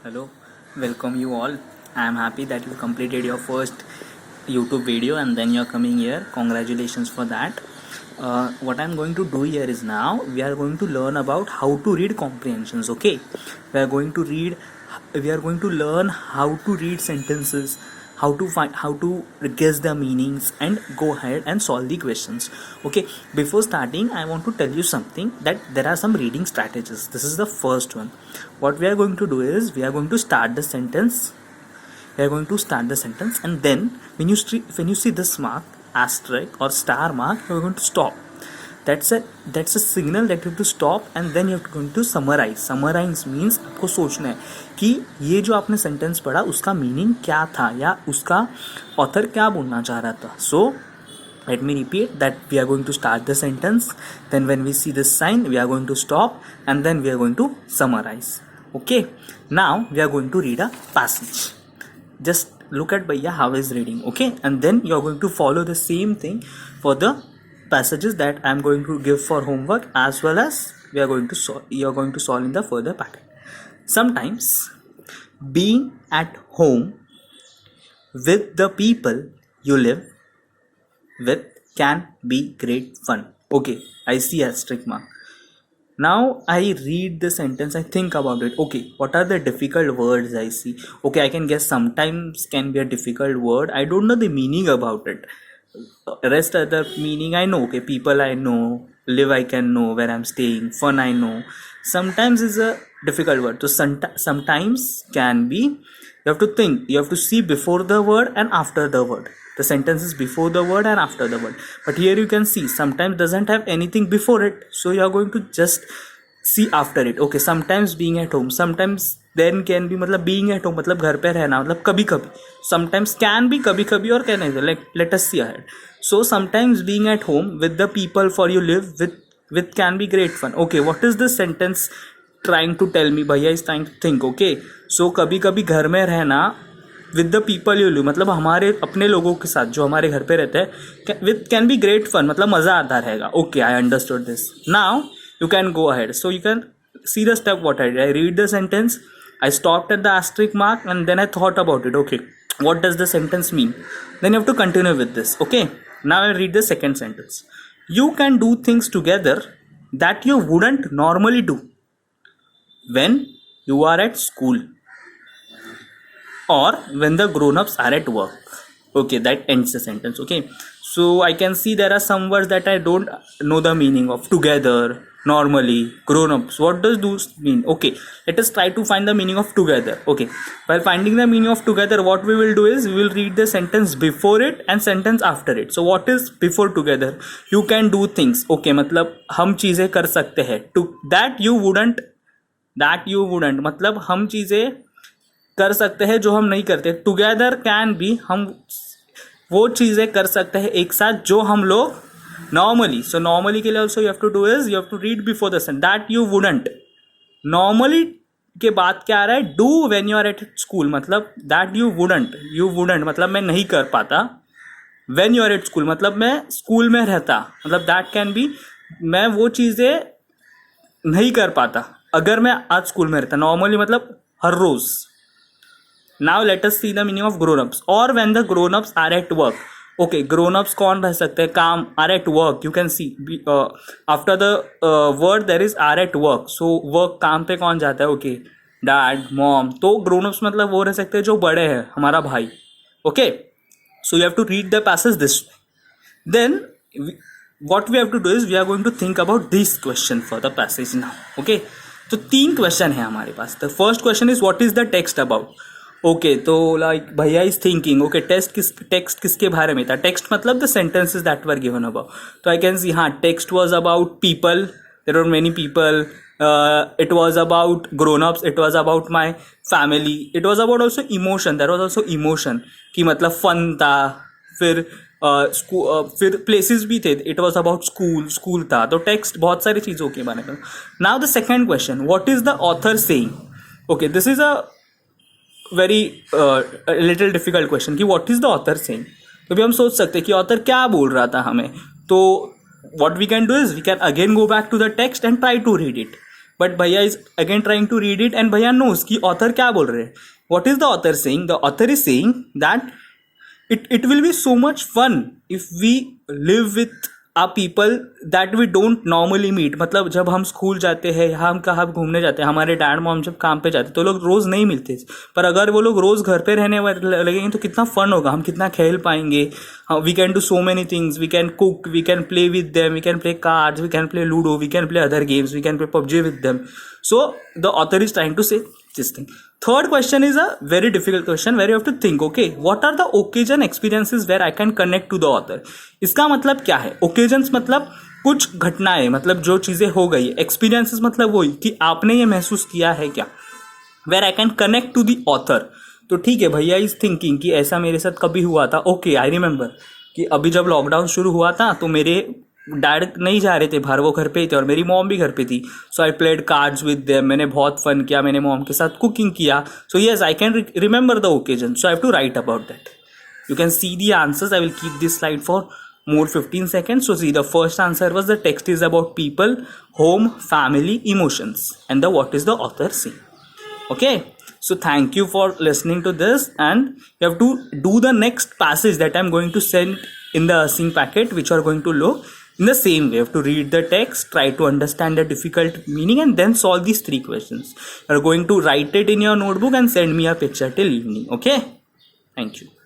Hello, welcome you all. I am happy that you completed your first YouTube video and then you're coming here. Congratulations for that. What I'm going to do here is now we are going to learn about how to read comprehensions. Okay, we are going to read. We are going to learn how to read sentences, how to guess the meanings, and go ahead and solve the questions. Okay, before starting, I want to tell you something that there are some reading strategies. This is the first one. What we are going to do is we are going to start the sentence. And then when you see this mark, asterisk or star mark, you are going to stop. That's a signal that you have to stop, and then you are going to summarize means आपको सोचना है कि ये जो आपने sentence पढ़ा उसका meaning क्या था या उसका ऑथर क्या बोलना चाह रहा था. So let me repeat that we are going to start the sentence, then when we see this sign we are going to stop, and then we are going to summarize. Okay, now we are going to read a passage. Just look at Bhaiya how is reading. Okay, and then you are going to follow the same thing for the passages that I am going to give for homework, as well as you are going to solve in the further pattern. Sometimes being at home with the people you live with can be great fun. Okay, I see asterisk mark. Now I read the sentence, I think about it. Okay, what are the difficult words I see? Okay, I can guess sometimes can be a difficult word. I don't know the meaning about it. Rest of the meaning I know. Okay, people I know, live I can know, where I'm staying, fun I know. Sometimes is a difficult word. So sometimes can be, you have to think, you have to see before the word and after the word. The sentence is before the word and after the word, but here you can see sometimes doesn't have anything before it, so you are going to just see after it. Okay, sometimes being at home, sometimes then can be मतलब being at home मतलब घर पे रहना मतलब कभी कभी. Sometimes can be कभी कभी और can either. Like let us see ahead. So sometimes being at home with the people for you live with can be great fun. Okay, what is this sentence trying to tell me? Bhaiya is trying to think. Okay, so कभी कभी घर में रहना with the people you live मतलब हमारे अपने लोगों के साथ जो हमारे घर पे रहते हैं with can be great fun मतलब मज़ा आता रहेगा. Okay, I understood this. Now you can go ahead. So you can see the step what I did. I read the sentence, I stopped at the asterisk mark, and then I thought about it. Okay, what does the sentence mean? Then you have to continue with this. Okay, now I read the second sentence. You can do things together that you wouldn't normally do when you are at school or when the grown-ups are at work. Okay, that ends the sentence. Okay, so I can see there are some words that I don't know the meaning of. Together, normally, grown-ups, what does those mean? Okay, let us try to find the meaning of together. Okay, while finding the meaning of together, what we will do is we will read the sentence before it and sentence after it. So what is before together? You can do things. Okay, मतलब हम चीज़ें कर सकते हैं. To that you wouldn't मतलब हम चीज़ें कर सकते हैं जो हम नहीं करते. टुगेदर कैन बी हम वो चीज़ें कर सकते हैं एक साथ जो हम लोग नॉर्मली. सो नॉर्मली के लिए also you have to do is you have to read before the sentence. That you wouldn't normally के बाद क्या आ रहा है? Do when you are at school मतलब दैट यू वुडंट मतलब मैं नहीं कर पाता. When you are at school मतलब मैं स्कूल में रहता मतलब दैट कैन बी मैं वो चीज़ें नहीं कर पाता अगर मैं आज स्कूल में रहता. नॉर्मली मतलब हर रोज़. Now let us see the meaning of grown-ups. Or when the grown-ups are at work. Okay, grown-ups कौन रह सकते हैं? काम are at work. You can see after the word there is are at work. So work काम पे कौन जाता है? Okay, dad, mom. तो grown-ups मतलब वो रह सकते हैं जो बड़े हैं, हमारा भाई. Okay, so you have to read the passage this way. Then what we have to do is we are going to think about this question for the passage now. Okay, तो 3 क्वेश्चन है हमारे पास. The first question is what is the text about? Okay, तो like भैया is thinking. Okay, text किसके बारे में था? टेक्स्ट मतलब the sentences that were given about. तो आई कैन सी हाँ text was about people. There are many people. It was about grown ups. It was about my family. It was about also emotion. There was also emotion कि मतलब fun था. फिर फिर places भी थे. It was about school था. तो text बहुत सारी चीज़ों के बारे में. Now the second question, what is the author saying? Okay, this is a very little difficult question कि what is the author saying. तो भी हम सोच सकते हैं कि ऑथर क्या बोल रहा था हमें. तो what we can do is we can again go back to the text and try to read it. But भैया is again trying to read it and भैया knows कि ऑथर क्या बोल रहे हैं. What is the author saying? The author is saying that it will be so much fun if we live with a people that we don't normally meet. मतलब जब हम school जाते हैं या हम कहाँ घूमने जाते हैं, हमारे डैड मॉम जब काम पे जाते तो लोग रोज़ नहीं मिलते, पर अगर वो लोग रोज़ घर पे रहने लगेंगे तो कितना फन होगा, हम कितना खेल पाएंगे. We can do so many things, we can cook, we can play with them, we can play cards, we can play ludo, we can play other games, we can play PUBG with them. So the author is trying to say this thing. Third question is a very difficult question where you have to think, okay, what are the occasion experiences where I can connect to the author. इसका मतलब क्या है? Occasions मतलब कुछ घटनाएं, मतलब जो चीज़ें हो गई. Experiences मतलब वही कि आपने ये महसूस किया है क्या. Where I can connect to the author. तो ठीक है, भैया इज थिंकिंग कि ऐसा मेरे साथ कभी हुआ था. ओके, आई रिमेंबर कि अभी जब लॉकडाउन शुरू हुआ था तो मेरे डैड नहीं जा रहे थे बाहर, वो घर पे ही थे और मेरी मॉम भी घर पे थी. So I played cards with them, मैंने बहुत फन किया, मैंने मॉम के साथ कुकिंग किया. So yes, I can remember the occasion. So I have to write about that. You can see the answers. I will keep this slide for more 15 seconds. So see, the first answer was the text is about people, home, family, emotions, and the what is the author saying. Okay, so thank you for listening to this, and you have to do the next passage that I'm going to send in the sync packet, which are going to look in the same way. You have to read the text, try to understand the difficult meaning, and then solve these 3 questions. You're going to write it in your notebook and send me a picture till evening. Okay, thank you.